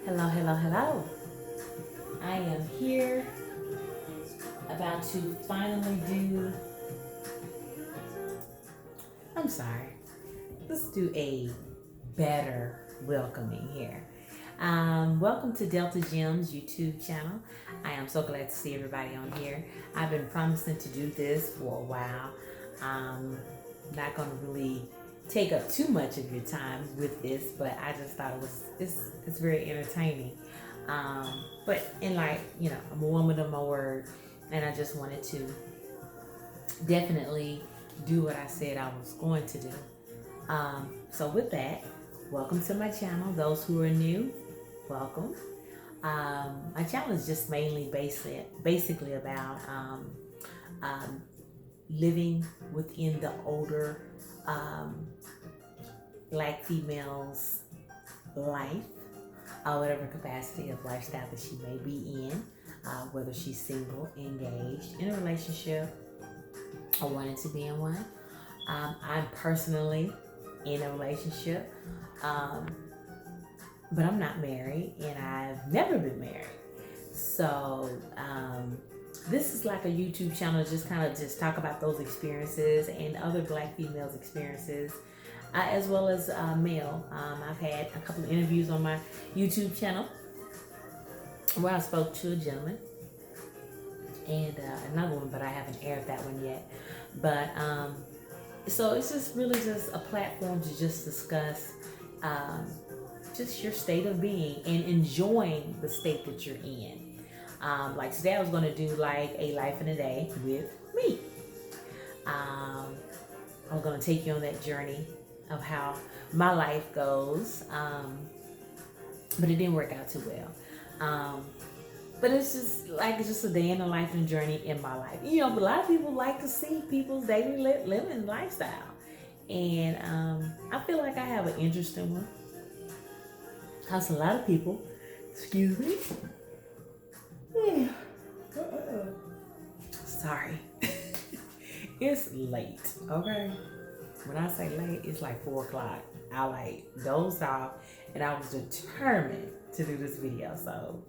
Hello, hello, hello. I am here about to finally do, I'm sorry, let's do a better welcoming here. Welcome to Delta Gems YouTube channel. I am so glad to see everybody on here. I've been promising to do this for a while. Not going to really take up too much of your time with this, but I just thought it's very entertaining. But in I'm a woman of my word, and I just wanted to definitely do what I said I was going to do. So with that, welcome to my channel. Those who are new, welcome. My channel is just mainly basically about living within the older Black female's life, whatever capacity of lifestyle that she may be in, whether she's single, engaged, in a relationship, or wanting to be in one. I'm personally in a relationship, but I'm not married, and I've never been married. So this is like a YouTube channel, just talk about those experiences and other Black females' experiences, as well as male. I've had a couple of interviews on my YouTube channel where I spoke to a gentleman and another one, but I haven't aired that one yet. But so it's just really just a platform to just discuss just your state of being and enjoying the state that you're in. Like today I was going to do like a life in a day with me. I was going to take you on that journey of how my life goes, but it didn't work out too well. But it's just a day in the life and journey in my life. But a lot of people like to see people's daily living lifestyle, and I feel like I have an interesting one. Cause a lot of people, excuse me. Sorry. It's late, okay? When I say late, it's like 4 o'clock. I dozed off, and I was determined to do this video, so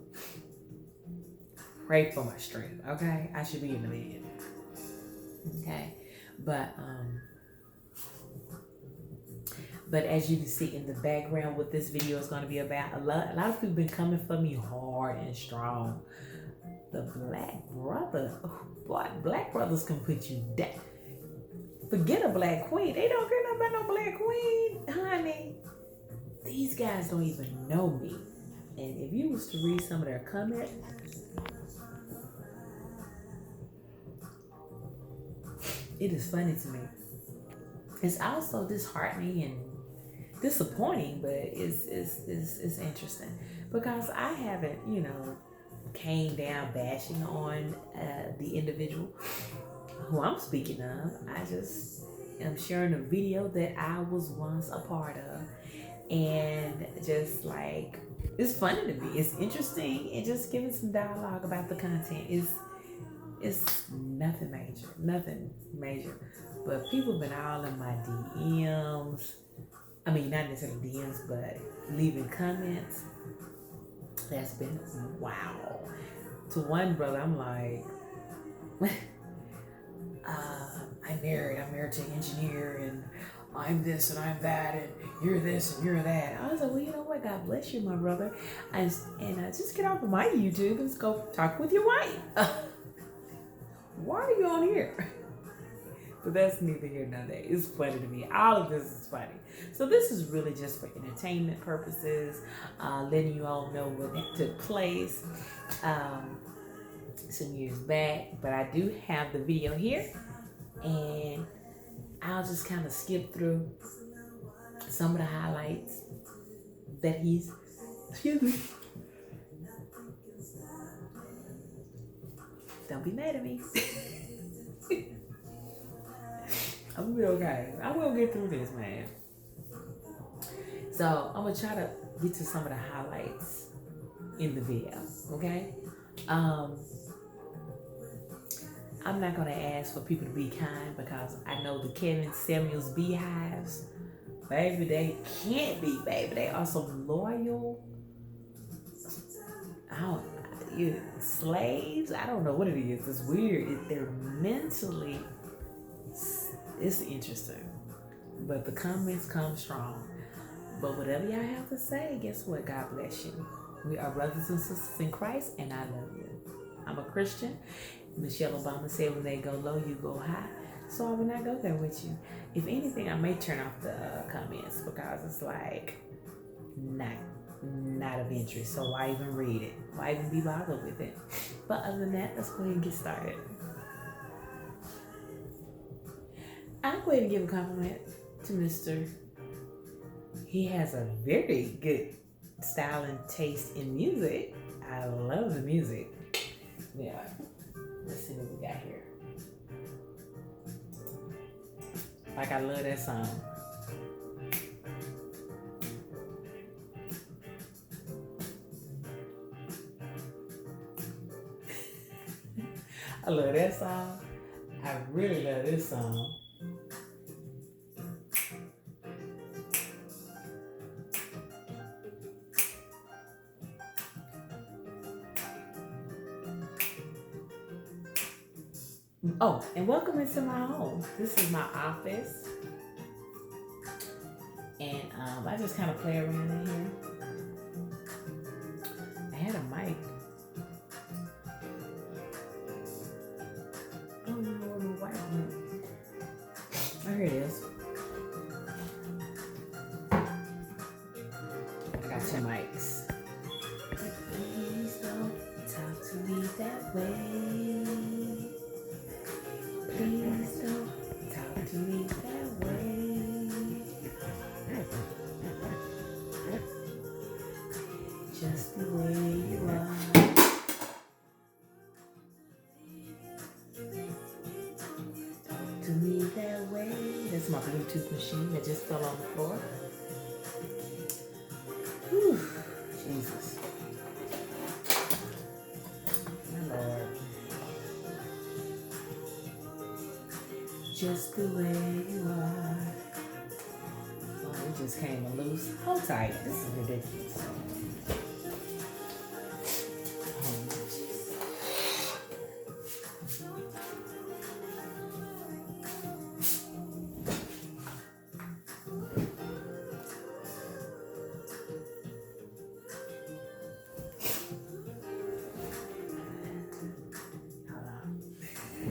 pray for my strength, okay? I should be in the bed, okay? But as you can see in the background, what this video is going to be about, a lot of people been coming for me hard and strong. The black brothers can put you down. Forget a black queen. They don't care nothing about no black queen, honey. These guys don't even know me. And if you was to read some of their comments, it is funny to me. It's also disheartening and disappointing, but it's interesting because I haven't, came down bashing on the individual who I'm speaking of. I just am sharing a video that I was once a part of, and just like, it's funny to me, it's interesting, and just giving some dialogue about the content it's nothing major, but people have been all in my DMs. I mean, not necessarily DMs, but leaving comments. That's been wow. To one brother, I'm like, I'm married to an engineer, and I'm this and I'm that, and you're this and you're that. I was like, well, you know what? God bless you, my brother. And just get off of my YouTube and go talk with your wife. Why are you on here? But that's neither here nor there. It's funny to me. All of this is funny. So this is really just for entertainment purposes, letting you all know what took place some years back. But I do have the video here, and I'll just kind of skip through some of the highlights that he's, excuse me. Don't be mad at me. I'm gonna be okay. I will get through this, man. So I'm gonna try to get to some of the highlights in the video, okay? I'm not gonna ask for people to be kind because I know the Kevin Samuels beehives, baby, they can't be, baby. They are some loyal I don't, slaves. I don't know what it is. It's weird. They're mentally. It's interesting, but the comments come strong. But whatever y'all have to say, guess what? God bless you. We are brothers and sisters in Christ, and I love you. I'm a Christian. Michelle Obama said, when they go low, you go high. So I will not go there with you. If anything, I may turn off the comments because it's like not of interest. So why even read it? Why even be bothered with it? But other than that, let's go ahead and get started. I'll go ahead and give a compliment to Mr. He has a very good style and taste in music. I love the music. Yeah. Let's see what we got here. Like, I love that song. I love that song. I really love this song. Oh, and welcome into my home. This is my office. And I just kind of play around in here. I had a mic. Oh, no, white one. Oh, here it is. I got two mics. Please don't talk to me that way. Please don't talk to me that way. Just the way you are. Talk to me that way. That's my Bluetooth machine that just fell on the floor. Whew, Jesus. My Lord. Just the way you are. Oh, it just came loose. Hold tight. This is ridiculous.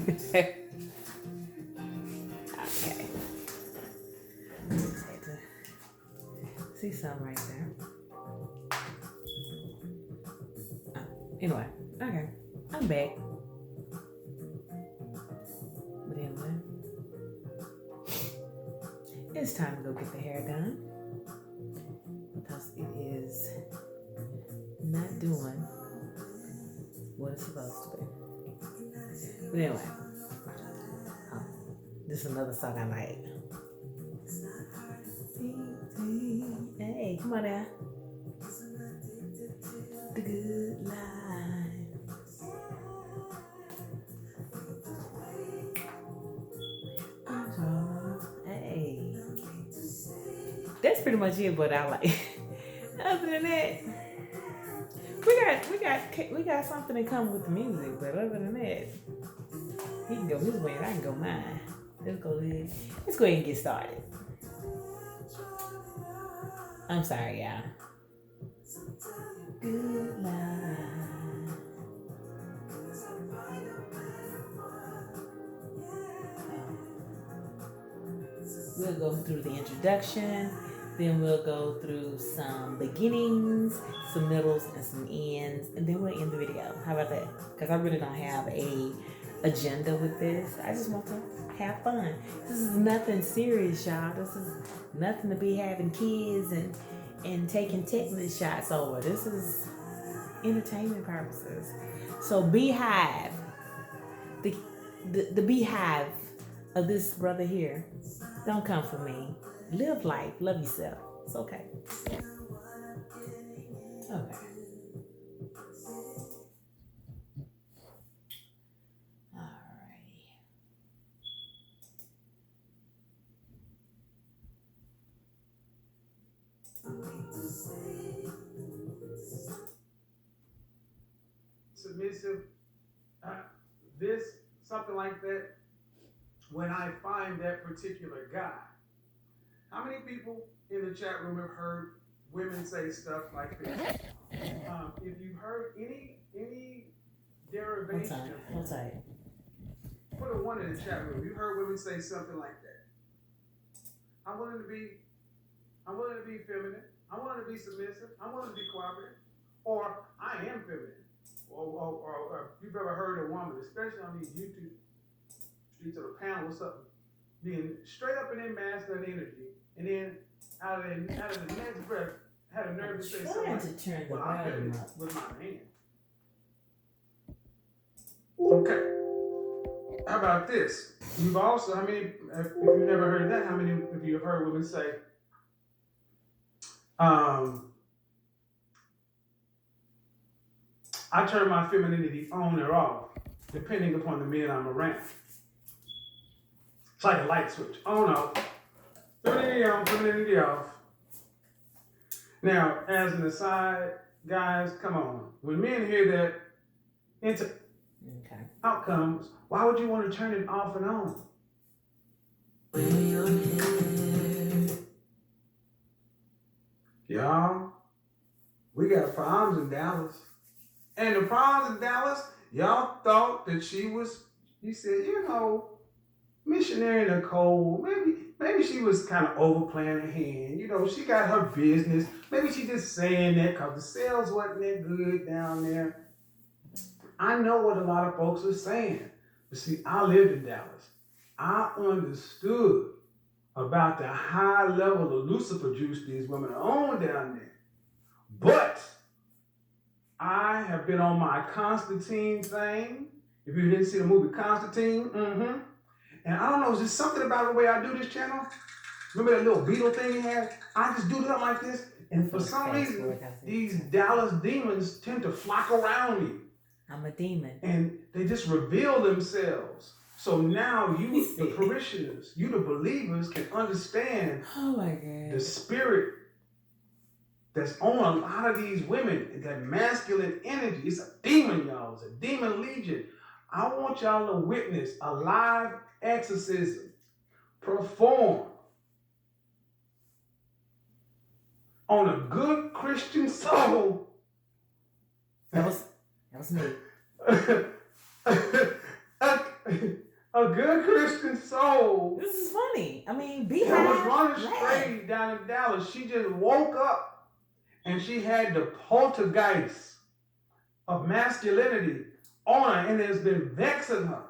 Okay. Just had to see something right there. Anyway, okay. I'm back. But anyway, it's time to go get the hair done because it is not doing what it's supposed to be. But anyway, this is another song I like. Hey, come on now. The good life. Hey. That's pretty much it, but I like. Other than that, we got something in common with the music, but other than that, he can go his way and I can go mine. Let's go ahead and get started. I'm sorry, y'all. Good life. We'll go through the introduction, then we'll go through some beginnings, some middles, and some ends, and then we'll end the video. How about that? Because I really don't have a agenda with this. I just want to have fun. This is nothing serious, y'all. This is nothing to be having kids and taking tetanus shots over. This is entertainment purposes. So Beehive, the beehive of this brother here, don't come for me. Live life, love yourself. It's okay. Okay. submissive, this, something like that, when I find that particular guy. How many people in the chat room have heard women say stuff like this? If you've heard any derivation Hold tight. put a one in the chat room. You heard women say something like that. I'm willing to be feminine. I'm willing to be submissive. I'm willing to be cooperative. Or I am feminine. Or if you've ever heard a woman, especially on these YouTube streets of a panel or something, being straight up in their masculine energy, and then out of the next breath, had a nerve to say something like, well, I'm feminine with my man. Okay. How about this? You've also, if you've never heard that, how many of you have heard women say, I turn my femininity on or off, depending upon the men I'm around. It's like a light switch, on, off. Femininity on, femininity off. Now, as an aside, guys, come on. When men hear that into outcomes, why would you want to turn it off and on? Y'all, we got problems in Dallas. And the problems in Dallas, y'all thought that you said, missionary Nicole, maybe she was kind of overplaying her hand. She got her business. Maybe she just saying that because the sales wasn't that good down there. I know what a lot of folks are saying. But see, I lived in Dallas. I understood about the high level of Lucifer juice these women are on down there. But I have been on my Constantine thing. If you didn't see the movie Constantine, and I don't know, is there something about the way I do this channel? Remember that little beetle thing he had? I just do something like this, and for some reason, these Dallas demons tend to flock around me. I'm a demon. And they just reveal themselves. So now you, the parishioners, you, the believers, can understand the spirit that's on a lot of these women, that masculine energy. It's a demon, y'all. It's a demon legion. I want y'all to witness a live exorcism performed on a good Christian soul. That was me. A good Christian soul. This is funny. I mean, was running straight down in Dallas. She just woke up and she had the poltergeist of masculinity on her, and it's been vexing her.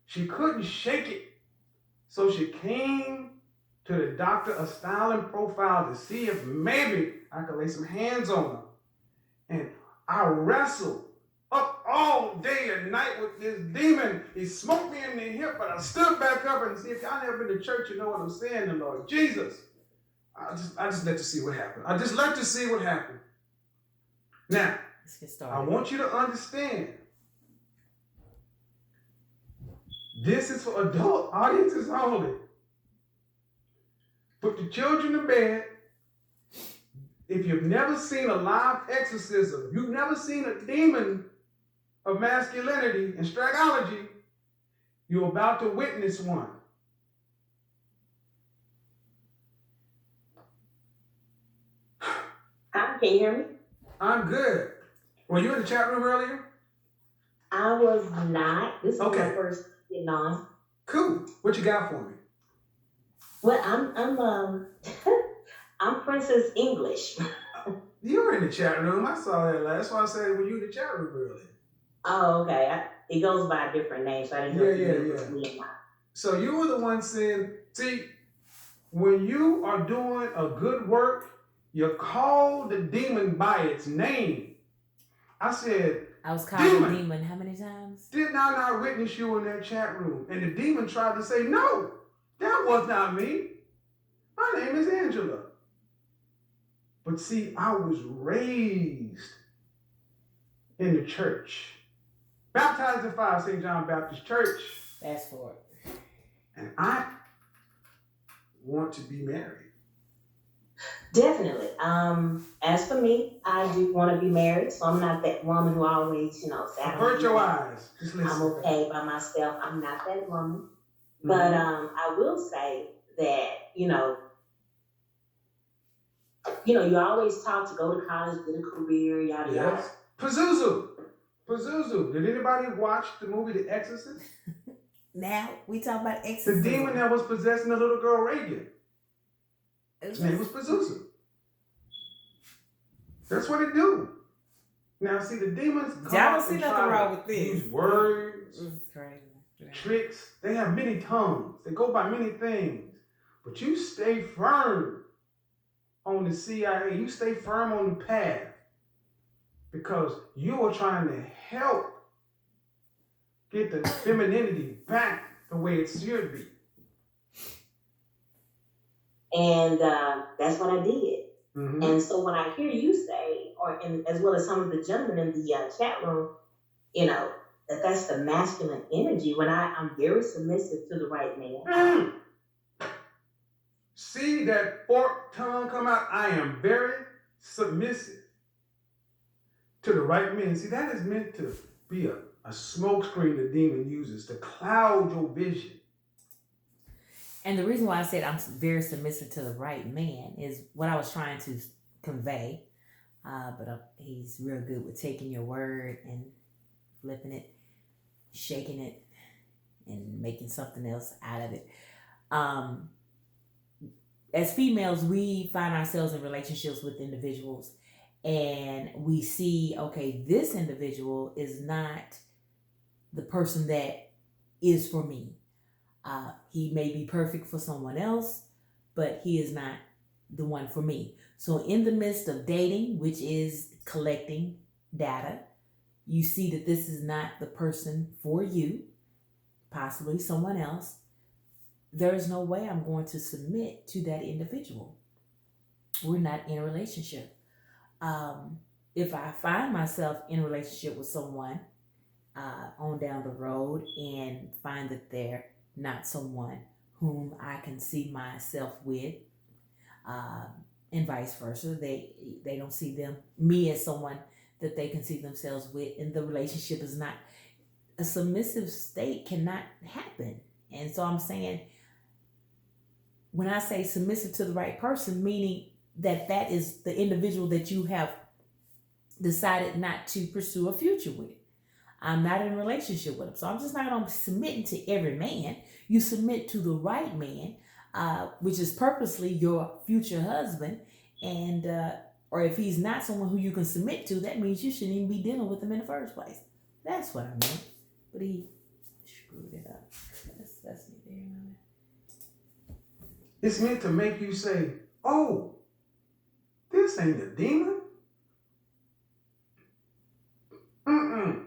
She couldn't shake it. So she came to the doctor, a styling profile, to see if maybe I could lay some hands on her. And I wrestled up all day and night with this demon. He smoked me in the hip, but I stood back up and see, if y'all never been to church, you know what I'm saying, the Lord Jesus. I just let you see what happened. I just let you see what happened. Now, let's get started. I want you to understand, this is for adult audiences only. Put the children to bed. If you've never seen a live exorcism, you've never seen a demon of masculinity and stragology, you're about to witness one. Hi, can you hear me? I'm good. Were you in the chat room earlier? I was not. This is my first getting on. Cool. What you got for me? Well, I'm Princess English. You were in the chat room. I saw that last. That's why I said, were you in the chat room earlier? Oh, okay. It goes by a different name, so I didn't know if it was me or not. So you were the one saying, see, when you are doing a good work, you call the demon by its name. I said, I was called a demon how many times? Did I not witness you in that chat room? And the demon tried to say, no, that was not me. My name is Angela. But see, I was raised in the church. Baptized in fire, St. John Baptist Church. Fast forward. And I want to be married. Definitely. As for me, I do want to be married, so I'm not that woman who always, sat on Avert the your fence. eyes. Just I'm listen. okay by myself. I'm not that woman. But Mhm. I will say that, you always talk to go to college, get a career, yada yada. Yes. Pazuzu. Pazuzu. Did anybody watch the movie The Exorcist? Now we talk about The exorcism. demon that was possessing the little girl Reagan. His name was Pazuzu. That's what it do. Now see, the demons come Y'all don't out see and nothing try wrong to with this. use words, It's crazy. tricks. They have many tongues. They go by many things. But you stay firm on the CIA. You stay firm on the path because you are trying to help get the femininity back the way it should be. And that's what I did. Mm-hmm. And so when I hear you say, as well as some of the gentlemen in the chat room, that's the masculine energy, when I'm very submissive to the right man. See that forked tongue come out? I am very submissive to the right man. See, that is meant to be a smokescreen the demon uses to cloud your vision. And the reason why I said I'm very submissive to the right man is what I was trying to convey. But he's real good with taking your word and flipping it, shaking it, and making something else out of it. As females, we find ourselves in relationships with individuals and we see, okay, this individual is not the person that is for me. He may be perfect for someone else, but he is not the one for me. So, in the midst of dating, which is collecting data, you see that this is not the person for you, possibly someone else. There is no way I'm going to submit to that individual. We're not in a relationship. If I find myself in a relationship with someone on down the road and find that they're not someone whom I can see myself with, uh, and vice versa, they don't see me as someone that they can see themselves with, and the relationship is not a submissive state cannot happen. And so I'm saying, when I say submissive to the right person, meaning that is the individual that you have decided not to pursue a future with. I'm not in a relationship with him. So I'm just not going to submit to every man. You submit to the right man, which is purposely your future husband. And, or if he's not someone who you can submit to, that means you shouldn't even be dealing with him in the first place. That's what I meant. But he screwed it up. That's me there. It's meant to make you say, oh, this ain't a demon. Mm-mm.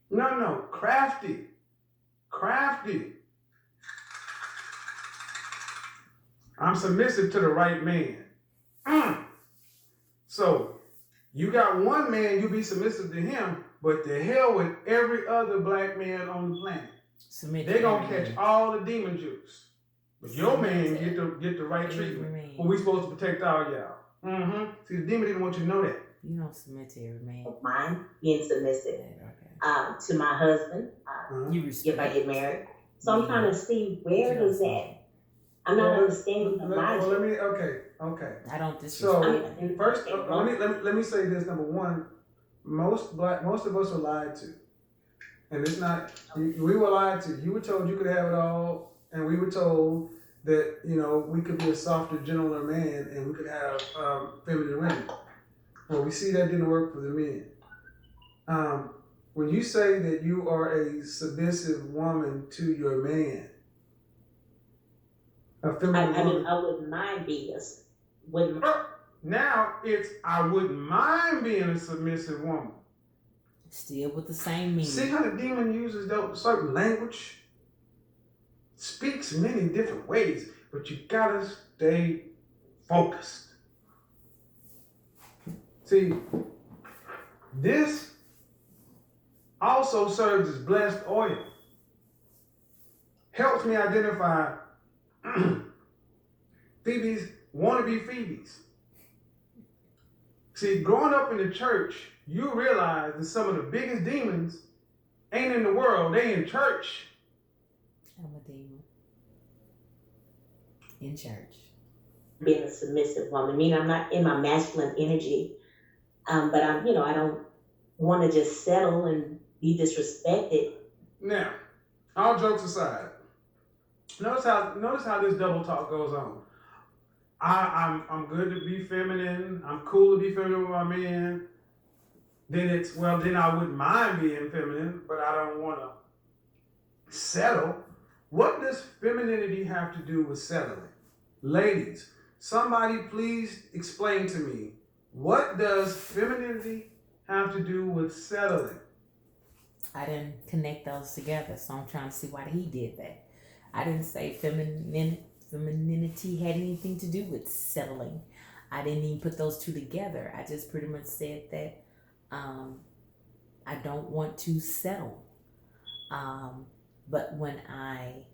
No. Crafty. I'm submissive to the right man. So you got one man, you be submissive to him, but the hell with every other black man on the planet. They're going to catch all the demon juice. But your man get the right treatment. But we supposed to protect all y'all. Mm-hmm. See, the demon didn't want you to know that. You don't submit to every man. Mine being submissive to my husband if I get married. So I'm trying to see where does that. I'm not understanding the logic. Okay. I don't disrespect. So first, let me say this. Number one, most of us are lied to, and it's not. We were lied to. You were told you could have it all, and we were told that we could be a softer, gentler man, and we could have feminine women. Well, we see that didn't work for the men. When you say that you are a submissive woman to your man, a feminine woman. I wouldn't mind being Now it's I wouldn't mind being a submissive woman. Still with the same meaning. See how the demon uses that certain language? Speaks many different ways, but you gotta stay focused. See, this also serves as blessed oil. Helps me identify Phoebe's wannabe Phoebes. See, growing up in the church, you realize that some of the biggest demons ain't in the world, they in church. I'm a demon in church. Being a submissive woman, meaning I'm not in my masculine energy, but I'm, I don't want to just settle and be disrespected. Now, all jokes aside, notice how this double talk goes on. I'm good to be feminine. I'm cool to be feminine with my man. Then I wouldn't mind being feminine, but I don't want to settle. What does femininity have to do with settling? Ladies, somebody please explain to me, what does femininity have to do with settling? I didn't connect those together, so I'm trying to see why he did that. I didn't say femininity had anything to do with settling. I didn't even put those two together. I just pretty much said that I don't want to settle. But when I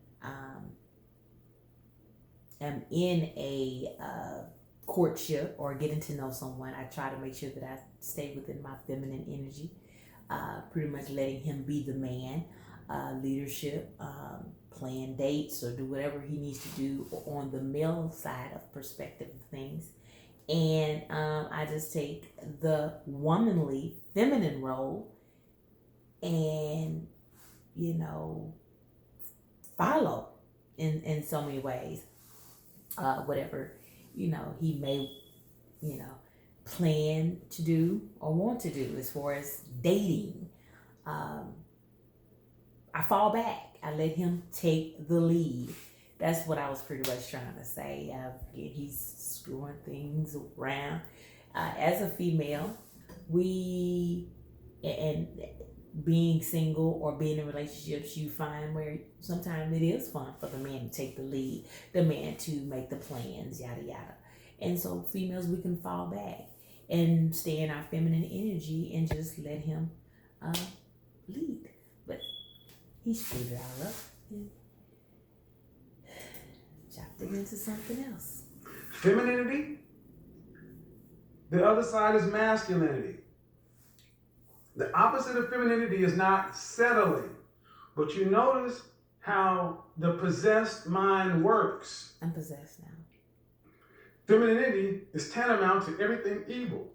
am in a courtship or getting to know someone, I try to make sure that I stay within my feminine energy. Pretty much letting him be the man, leadership, plan dates or do whatever he needs to do on the male side of perspective of things. And I just take the womanly feminine role and, follow in so many ways. Whatever, he may, plan to do or want to do as far as dating. I fall back. I let him take the lead. That's what I was pretty much trying to say. He's screwing things around. As a female, and being single or being in relationships, you find where sometimes it is fun for the man to take the lead, the man to make the plans, yada yada. And so females, we can fall back and stay in our feminine energy and just let him lead. But he screwed it all up and chopped it into something else. Femininity, the other side is masculinity. The opposite of femininity is not settling. But you notice how the possessed mind works. I'm possessed now. Femininity is tantamount to everything evil.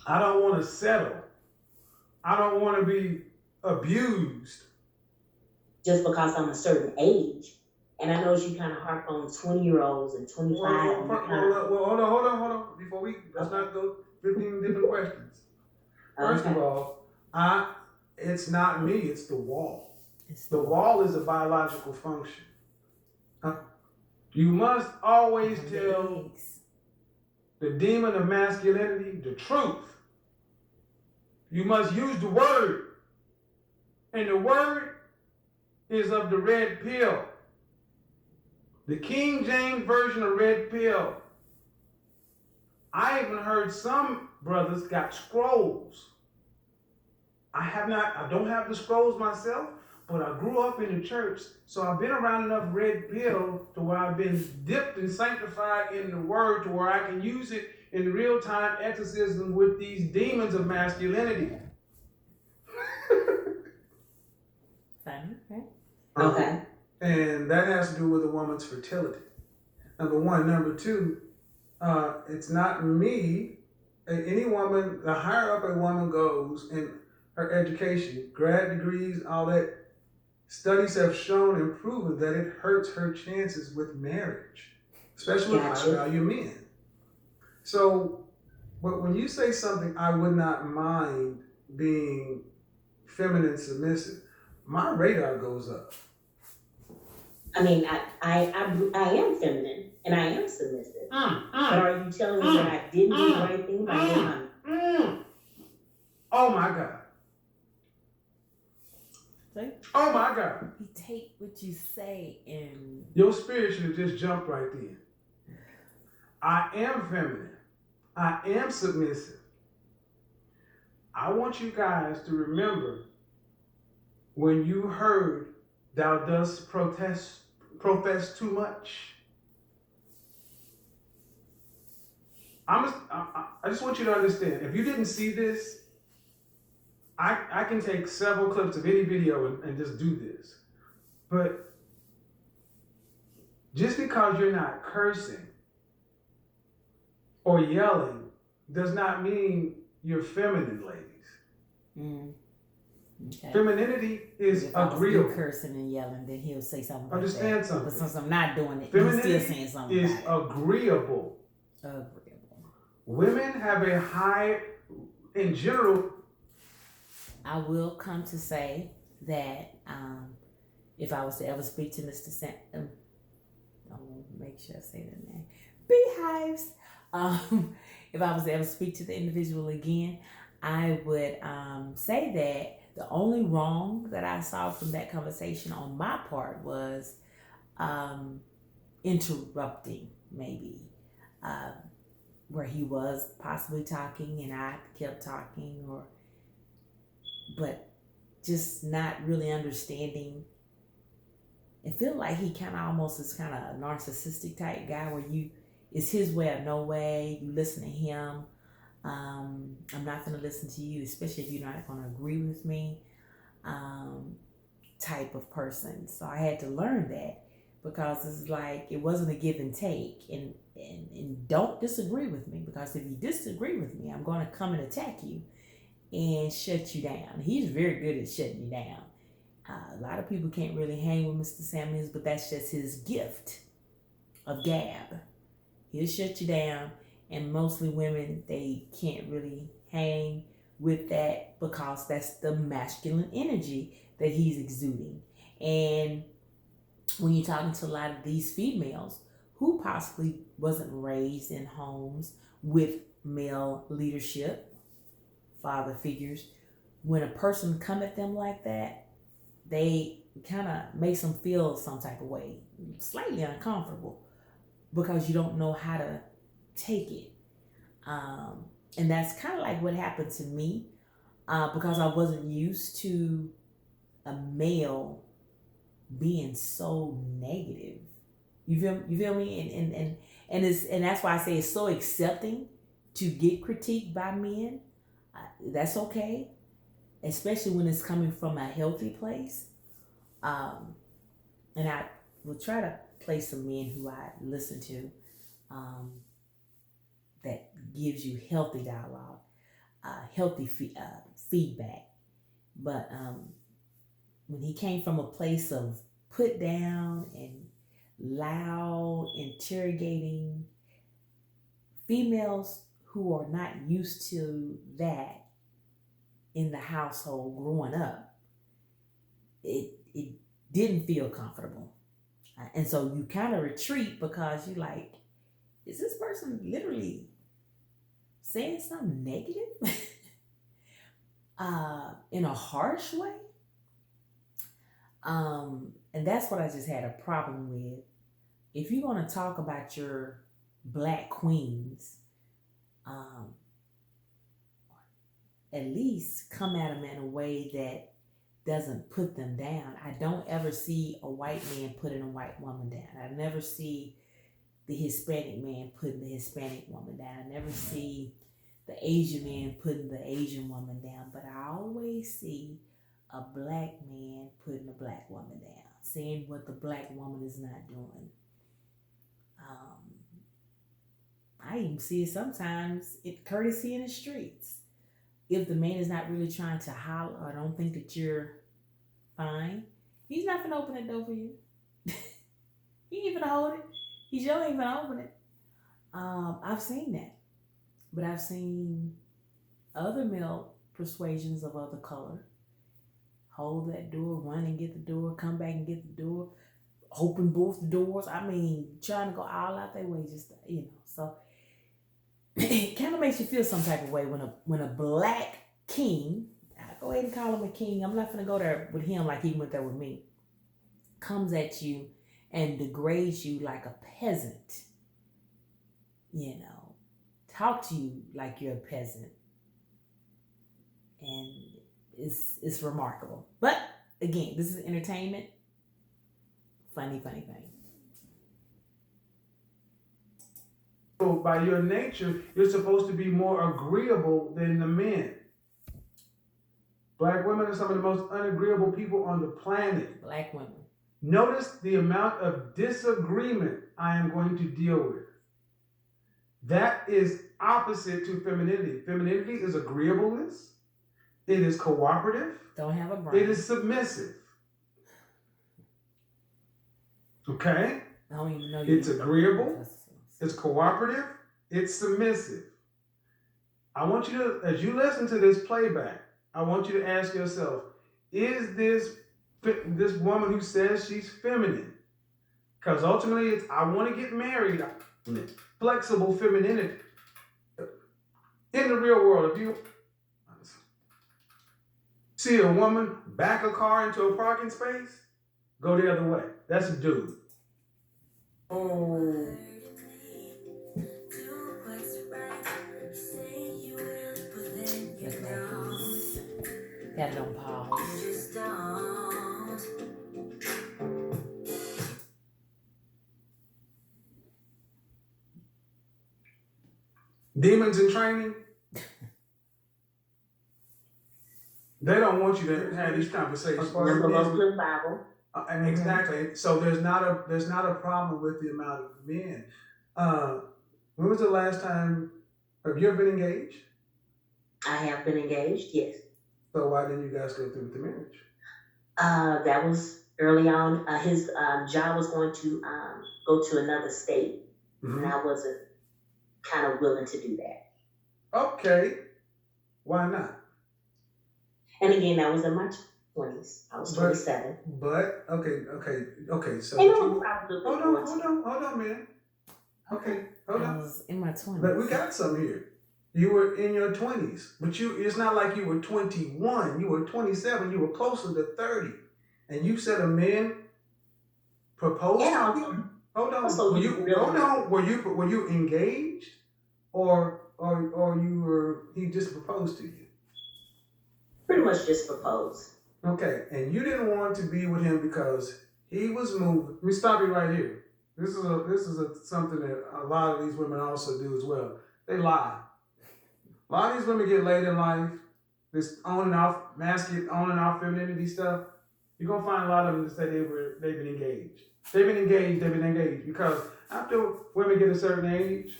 I don't want to settle. I don't want to be abused. Just because I'm a certain age. And I know you kind of harp on 20-year-olds and 25. Hold on. Let's not go 15 different questions. First of all, it's not me, it's the wall. The wall is a biological function. You must always tell the demon of masculinity the truth. You must use the word. And the word is of the red pill. The King James Version of red pill. I even heard some brothers got scrolls. I don't have the scrolls myself, but I grew up in the church, so I've been around enough red pill to where I've been dipped and sanctified in the word to where I can use it in real-time exorcism with these demons of masculinity. Fine, right? Okay. And that has to do with a woman's fertility. Number one. Number two, it's not me. Any woman, the higher up a woman goes in her education, grad degrees, all that, studies have shown and proven that it hurts her chances with marriage, especially with high value men. So, but when you say something, I would not mind being feminine submissive, my radar goes up. I mean, I am feminine and I am submissive. But are you telling me that I didn't do the right thing by doing Oh my God. See? Oh my God. You take what you say and Your spirit should have just jumped right then. I am feminine. I am submissive. I want you guys to remember when you heard thou dost profess too much. just want you to understand. If you didn't see this, I can take several clips of any video and just do this. But just because you're not cursing or yelling does not mean you're feminine, ladies. Mm. Okay. Femininity is if I was agreeable. cursing and yelling, then he'll say something like Understand that. something. But since I'm not doing it, Femininity he's still saying something is about agreeable. it. Agreeable. Women have a high, in general. I will come to say that if I was to ever speak to Mr. I'll make sure I say that name. Beehives. If I was to ever speak to the individual again, I would say that the only wrong that I saw from that conversation on my part was interrupting, maybe, where he was possibly talking and I kept talking, but just not really understanding. It felt like he kind of almost is kind of a narcissistic type guy where it's his way or no way. You listen to him. I'm not going to listen to you, especially if you're not going to agree with me, type of person. So I had to learn that, because it's like it wasn't a give and take. And don't disagree with me, because if you disagree with me, I'm going to come and attack you and shut you down. He's very good at shutting you down. A lot of people can't really hang with Mr. Samuels, but that's just his gift of gab. He'll shut you down, and mostly women, they can't really hang with that because that's the masculine energy that he's exuding. And when you're talking to a lot of these females who possibly wasn't raised in homes with male leadership, father figures, when a person come at them like that, they kind of makes them feel some type of way, slightly uncomfortable, because you don't know how to take it. And that's kind of like what happened to me, because I wasn't used to a male being so negative. You feel me? And that's why I say it's so accepting to get critiqued by men. That's okay, especially when it's coming from a healthy place. And I will try to play some men who I listen to, that gives you healthy dialogue, healthy feedback. But when he came from a place of put down and loud, interrogating females who are not used to that in the household growing up, it didn't feel comfortable. And so you kind of retreat because you're like, is this person literally saying something negative in a harsh way? And that's what I just had a problem with. If you're going to talk about your black queens, at least come at them in a way that doesn't put them down. I don't ever see a white man putting a white woman down. I never see the Hispanic man putting the Hispanic woman down. I never see the Asian man putting the Asian woman down. But I always see a black man putting a black woman down, saying what the black woman is not doing. I even see it sometimes in courtesy in the streets. If the man is not really trying to holler or don't think that you're fine, he's not gonna open that door for you. He ain't gonna hold it. He's sure ain't gonna open it. I've seen that. But I've seen other male persuasions of other color hold that door, run and get the door, come back and get the door, open both the doors. I mean, trying to go all out their way, just, so it kind of makes you feel some type of way when a black king, I go ahead and call him a king, I'm not going to go there with him like he went there with me, comes at you and degrades you like a peasant, talk to you like you're a peasant. And it's remarkable. But again, this is entertainment. Funny thing. by your nature, you're supposed to be more agreeable than the men. Black women are some of the most unagreeable people on the planet. Black women. Notice the amount of disagreement I am going to deal with. That is opposite to femininity. Femininity is agreeableness. It is cooperative. Don't have a brain. It is submissive. Okay? I don't even know It's agreeable. It's cooperative. It's submissive. I want you to, as you listen to this playback, I want you to ask yourself, is this woman who says she's feminine? Because ultimately, it's, I want to get married. Flexible femininity. In the real world, if you see a woman back a car into a parking space, go the other way. That's a dude. Oh. Got it on pause. Demons in training, they don't want you to have these conversations. Exactly. So there's not a problem with the amount of men. When was the last time? Have you ever been engaged? I have been engaged, yes. So why didn't you guys go through with the marriage? That was early on. His job was going to go to another state, and I wasn't kind of willing to do that. Okay. Why not? And again, that was in my 20s. I was 27. But okay. So hold on, man. Okay, hold on. I was in my 20s. But we got some here. You were in your 20s, but it's not like you were 21. You were 27. You were closer to 30, and you said a man proposed to you. Hold on. Were you engaged, or he just proposed to you? Pretty much just proposed. Okay, and you didn't want to be with him because he was moving. Let me stop you right here. This is something that a lot of these women also do as well. They lie. A lot of these women get late in life, this on and off masculine, on and off femininity stuff. You're gonna find a lot of them that say they've been engaged. They've been engaged because after women get a certain age,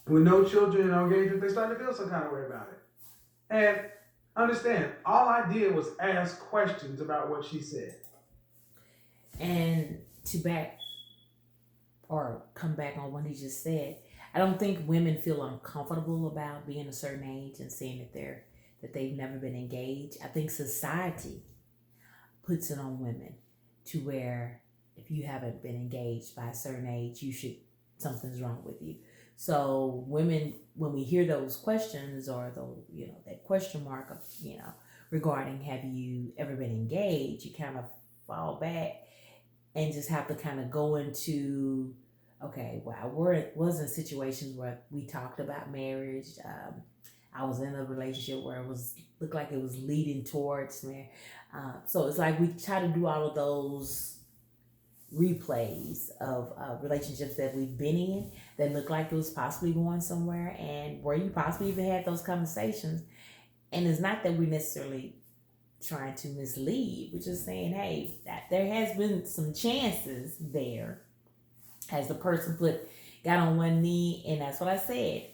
with no children and no engagement, they start to feel some kind of way about it. And understand, all I did was ask questions about what she said. And to come back on what he just said, I don't think women feel uncomfortable about being a certain age and saying that they've never been engaged. I think society puts it on women to where if you haven't been engaged by a certain age, something's wrong with you. So women, when we hear those questions or that question mark of, regarding have you ever been engaged, you kind of fall back and just have to kind of go into, okay, well, I was in situations where we talked about marriage. I was in a relationship where looked like it was leading towards marriage. So it's like we try to do all of those replays of relationships that we've been in that look like it was possibly going somewhere, and where you possibly even had those conversations. And it's not that we're necessarily trying to mislead. We're just saying, hey, that there has been some chances there, as the person got on one knee, and that's what I said.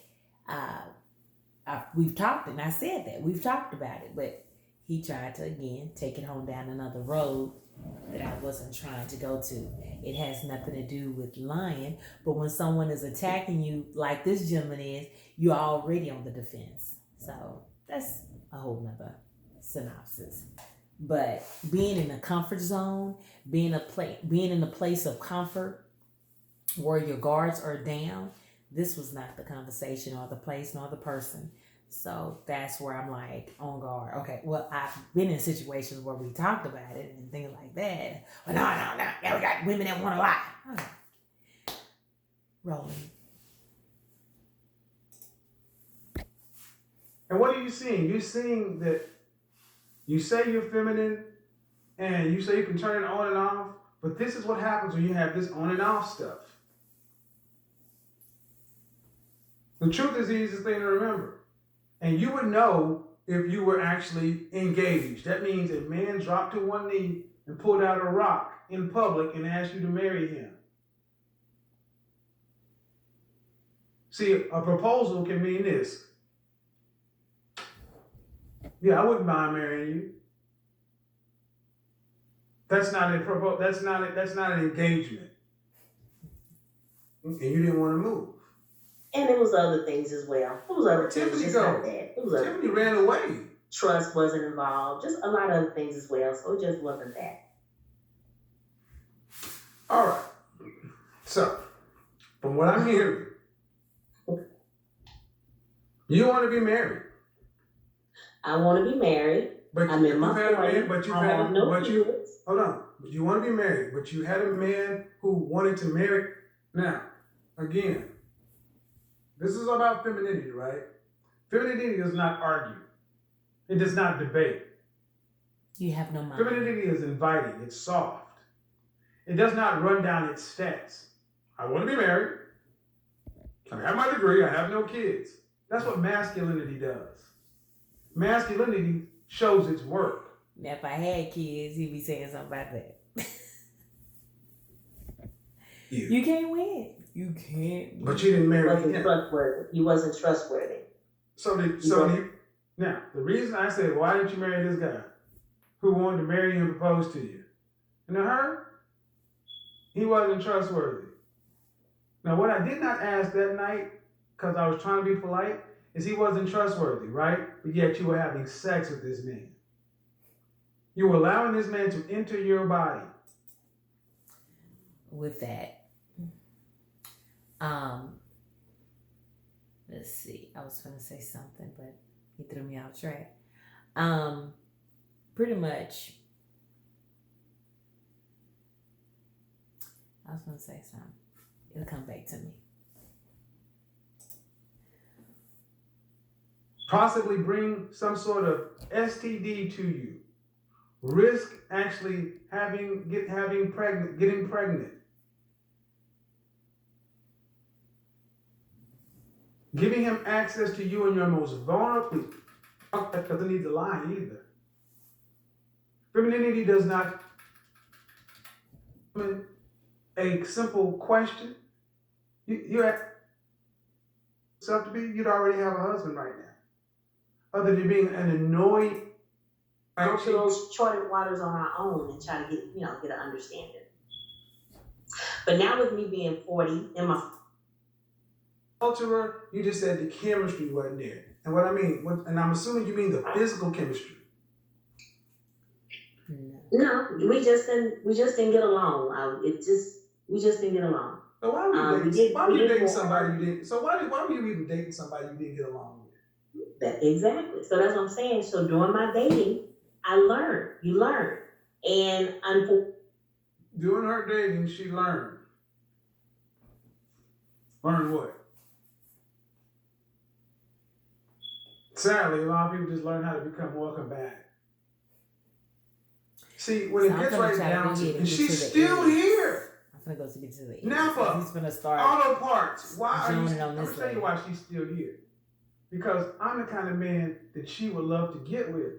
We've talked, and I said that we've talked about it, but he tried to again take it home down another road that I wasn't trying to go to. It has nothing to do with lying, but when someone is attacking you like this gentleman is, you're already on the defense. So that's a whole nother synopsis. But being in a comfort zone, being in a place of comfort where your guards are down, this was not the conversation or the place nor the person. So that's where I'm like on guard. Okay, well, I've been in situations where we talked about it and things like that. But no. Now we got women that want to lie. Okay. Rolling. And what are you seeing? You're seeing that you say you're feminine and you say you can turn it on and off, but this is what happens when you have this on and off stuff. The truth is the easiest thing to remember. And you would know if you were actually engaged. That means a man dropped to one knee and pulled out a rock in public and asked you to marry him. See, a proposal can mean this. Yeah, I wouldn't mind marrying you. That's not a proposal. That's not an engagement. And you didn't want to move. And there was other things as well. It was other things, Tiffany just go. not that. It was other Tiffany things. ran away. Trust wasn't involved. Just a lot of other things as well. So it just wasn't that. All right. So, from what I'm hearing, you want to be married. I want to be married. But I'm in my 40s. 40s. I have no kids. Hold on. But you want to be married, but you had a man who wanted to marry. Now, again, this is about femininity, right? Femininity does not argue. It does not debate. You have no mind. Femininity is inviting. It's soft. It does not run down its stats. I want to be married. I have my degree. I have no kids. That's what masculinity does. Masculinity shows its work. Now, if I had kids, he'd be saying something about that. You can't win. You can't win. But you didn't marry him. He wasn't trustworthy. Now, the reason I said, why didn't you marry this guy who wanted to marry you and propose to you? And to her, he wasn't trustworthy. Now, what I did not ask that night, because I was trying to be polite, is he wasn't trustworthy, right? But yet you were having sex with this man. You were allowing this man to enter your body. With that, let's see. I was going to say something, but he threw me off track. Pretty much, I was going to say something. It'll come back to me. Possibly bring some sort of STD to you. Risk actually getting pregnant. Giving him access to you in your most vulnerable, that doesn't need to lie either. Femininity does not a simple question. You ask yourself to be, you'd already have a husband right now. Other than being an annoying. Go to those charted waters on our own and try to get an understanding. But now with me being 40 in my culture, you just said the chemistry wasn't there. And what I mean, and I'm assuming you mean the physical chemistry. No, we just didn't get along. We just didn't get along. So why were you dating somebody you didn't? So why were you even dating somebody you didn't get along with? Exactly. So that's what I'm saying. So during my dating, I learned. You learn, and during her dating, she learned. Learn what? Sadly, a lot of people just learn how to become welcome back. See, when it gets right down to it, and she's still here. I'm gonna go to the Napa, he's gonna start auto parts. Why are you? I'm gonna tell you why she's still here. Because I'm the kind of man that she would love to get with.